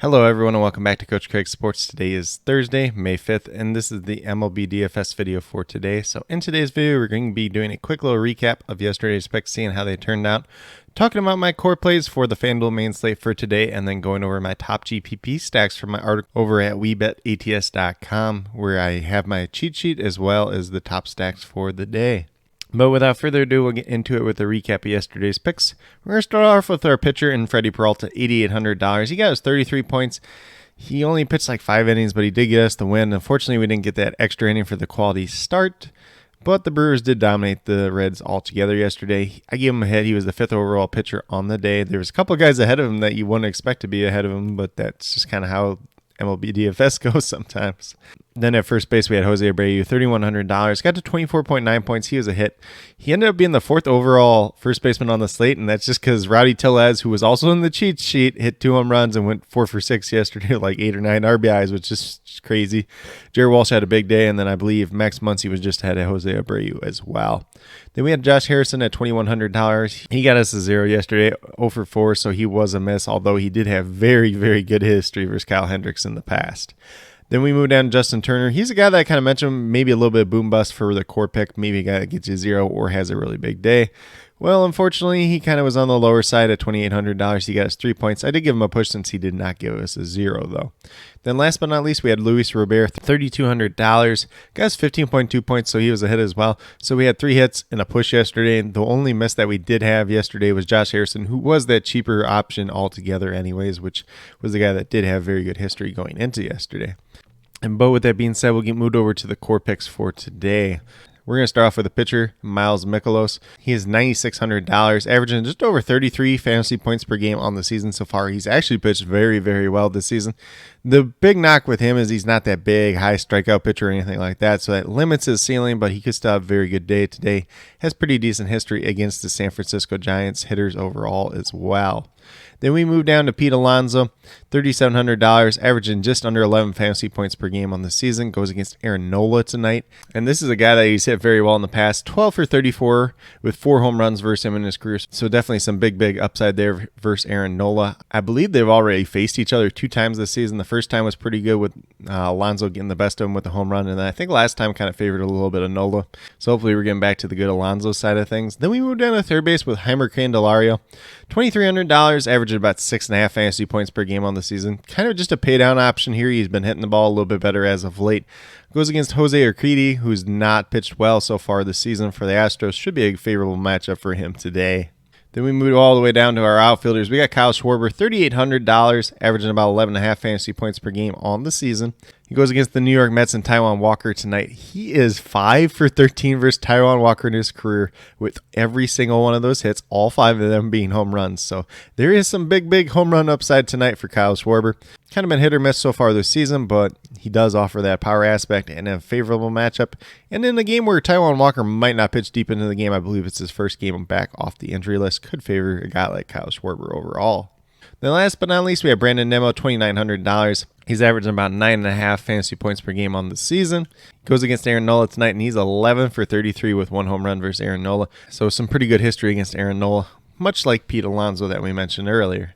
Hello everyone and welcome back to Coach Craig Sports. Today is Thursday, May 5th, and this is the MLB DFS video for today. So in today's video, we're going to be doing a quick little recap of yesterday's picks, seeing how they turned out, talking about my core plays for the FanDuel main slate for today, and then going over my top GPP stacks from my article over at WeBetATS.com, where I have my cheat sheet as well as the top stacks for the day. But without further ado, we'll get into it with a recap of yesterday's picks. We're going to start off with our pitcher in Freddie Peralta, $8,800. He got us 33 points. He only pitched like 5 innings, but he did get us the win. Unfortunately, we didn't get that extra inning for the quality start, but the Brewers did dominate the Reds altogether yesterday. I gave him a hit. He was the 5th overall pitcher on the day. There was a couple of guys ahead of him that you wouldn't expect to be ahead of him, but that's just kind of how MLB DFS goes sometimes. Then at first base, we had Jose Abreu, $3,100. Got to 24.9 points. He was a hit. He ended up being the 4th overall first baseman on the slate, and that's just because Rowdy Tellez, who was also in the cheat sheet, hit 2 home runs and went 4 for 6 yesterday, like 8 or 9 RBIs, which is just crazy. Jared Walsh had a big day, and then I believe Max Muncy was just ahead of Jose Abreu as well. Then we had Josh Harrison at $2,100. He got us a 0 yesterday, 0 for 4, so he was a miss, although he did have very, very good history versus Kyle Hendricks in the past. Then we move down to Justin Turner. He's a guy that I kind of mentioned, maybe a little bit of boom bust for the core pick, maybe a guy that gets you 0 or has a really big day. Well, unfortunately, he kind of was on the lower side at $2,800. He got us 3 points. I did give him a push since he did not give us a 0, though. Then last but not least, we had Luis Robert, $3,200. Got us 15.2 points, so he was a hit as well. So we had 3 hits and a push yesterday. And the only miss that we did have yesterday was Josh Harrison, who was that cheaper option altogether anyways, which was the guy that did have very good history going into yesterday. But with that being said, we'll get moved over to the core picks for today. We're going to start off with a pitcher, Miles Mikolas. He is $9,600, averaging just over 33 fantasy points per game on the season so far. He's actually pitched very, very well this season. The big knock with him is he's not that big, high strikeout pitcher or anything like that, so that limits his ceiling, but he could still have a very good day today. Has pretty decent history against the San Francisco Giants hitters overall as well. Then we move down to Pete Alonso, $3,700, averaging just under 11 fantasy points per game on the season. Goes against Aaron Nola tonight. And this is a guy that he's hit very well in the past, 12 for 34 with 4 home runs versus him in his career. So definitely some big upside there versus Aaron Nola. I believe they've already faced each other 2 times this season. The first time was pretty good with Alonso getting the best of him with a home run. And then I think last time kind of favored a little bit of Nola. So hopefully we're getting back to the good Alonso side of things. Then we move down to third base with Heimer Candelario, $2,300, averaging about 6.5 fantasy points per game on the season. Kind of just a pay down option here. He's been hitting the ball a little bit better as of late. Goes against Jose Urquidy, who's not pitched well so far this season for the Astros. Should be a favorable matchup for him today. Then we move all the way down to our outfielders. We got Kyle Schwarber, $3,800, averaging about 11.5 fantasy points per game on the season. He goes against the New York Mets and Taijuan Walker tonight. He is 5 for 13 versus Taijuan Walker in his career with every single one of those hits, all 5 of them being home runs. So there is some big home run upside tonight for Kyle Schwarber. Kind of been hit or miss so far this season, but he does offer that power aspect and a favorable matchup. And in a game where Taijuan Walker might not pitch deep into the game, I believe it's his first game back off the injury list, could favor a guy like Kyle Schwarber overall. Then last but not least, we have Brandon Nimmo, $2,900. He's averaging about 9.5 fantasy points per game on the season. Goes against Aaron Nola tonight, and he's 11 for 33 with 1 home run versus Aaron Nola. So some pretty good history against Aaron Nola, much like Pete Alonso that we mentioned earlier.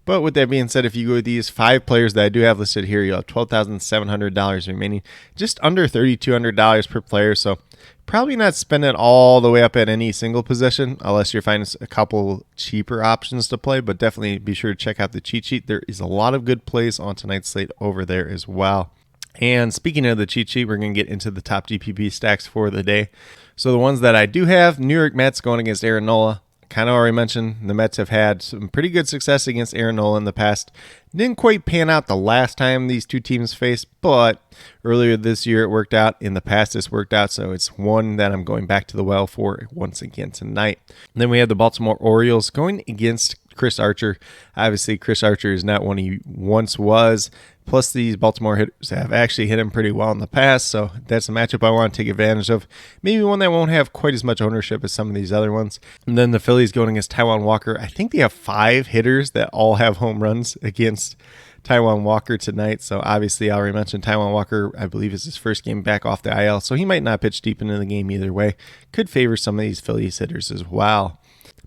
But with that being said, if you go with these 5 players that I do have listed here, you'll have $12,700 remaining, just under $3,200 per player. So probably not spend it all the way up at any single position unless you're finding a couple cheaper options to play. But definitely be sure to check out the cheat sheet. There is a lot of good plays on tonight's slate over there as well. And speaking of the cheat sheet, we're going to get into the top GPP stacks for the day. So the ones that I do have, New York Mets going against Aaron Nola. Kind of already mentioned, the Mets have had some pretty good success against Aaron Nola in the past. Didn't quite pan out the last time these two teams faced, but earlier this year it worked out. In the past it's worked out, so it's one that I'm going back to the well for once again tonight. And then we have the Baltimore Orioles going against Chris Archer. Obviously, Chris Archer is not one he once was. Plus, these Baltimore hitters have actually hit him pretty well in the past, so that's a matchup I want to take advantage of. Maybe one that won't have quite as much ownership as some of these other ones. And then the Phillies going against Taijuan Walker. I think they have 5 hitters that all have home runs against Taijuan Walker tonight. So obviously, I already mentioned Taijuan Walker, I believe, is his first game back off the IL, so he might not pitch deep into the game either way. Could favor some of these Phillies hitters as well.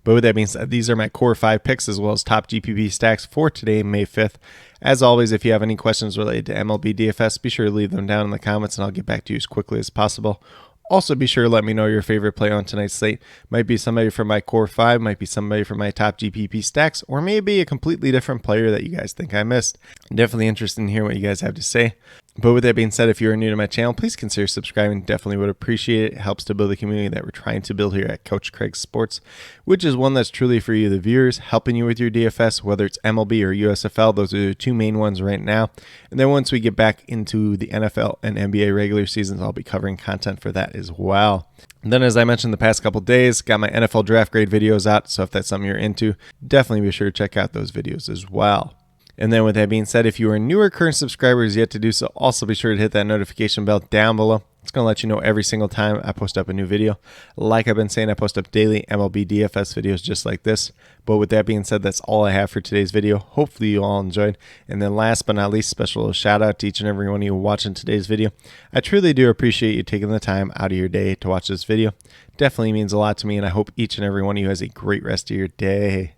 But with that being said, these are my core 5 picks as well as top GPP stacks for today, May 5th. As always, if you have any questions related to MLB DFS, be sure to leave them down in the comments and I'll get back to you as quickly as possible. Also, be sure to let me know your favorite play on tonight's slate. Might be somebody from my core 5, might be somebody from my top GPP stacks, or maybe a completely different player that you guys think I missed. I'm definitely interested in hearing what you guys have to say. But with that being said, if you are new to my channel, please consider subscribing. Definitely would appreciate it. It helps to build the community that we're trying to build here at Coach Craig Sports, which is one that's truly for you, the viewers, helping you with your DFS, whether it's MLB or USFL. Those are the 2 main ones right now. And then once we get back into the NFL and NBA regular seasons, I'll be covering content for that as well. And then, as I mentioned the past couple days, got my NFL draft grade videos out. So if that's something you're into, definitely be sure to check out those videos as well. And then with that being said, if you are newer current subscribers yet to do so, also be sure to hit that notification bell down below. It's going to let you know every single time I post up a new video. Like I've been saying, I post up daily MLB DFS videos just like this. But with that being said, that's all I have for today's video. Hopefully you all enjoyed. And then last but not least, special shout out to each and every one of you watching today's video. I truly do appreciate you taking the time out of your day to watch this video. Definitely means a lot to me, and I hope each and every one of you has a great rest of your day.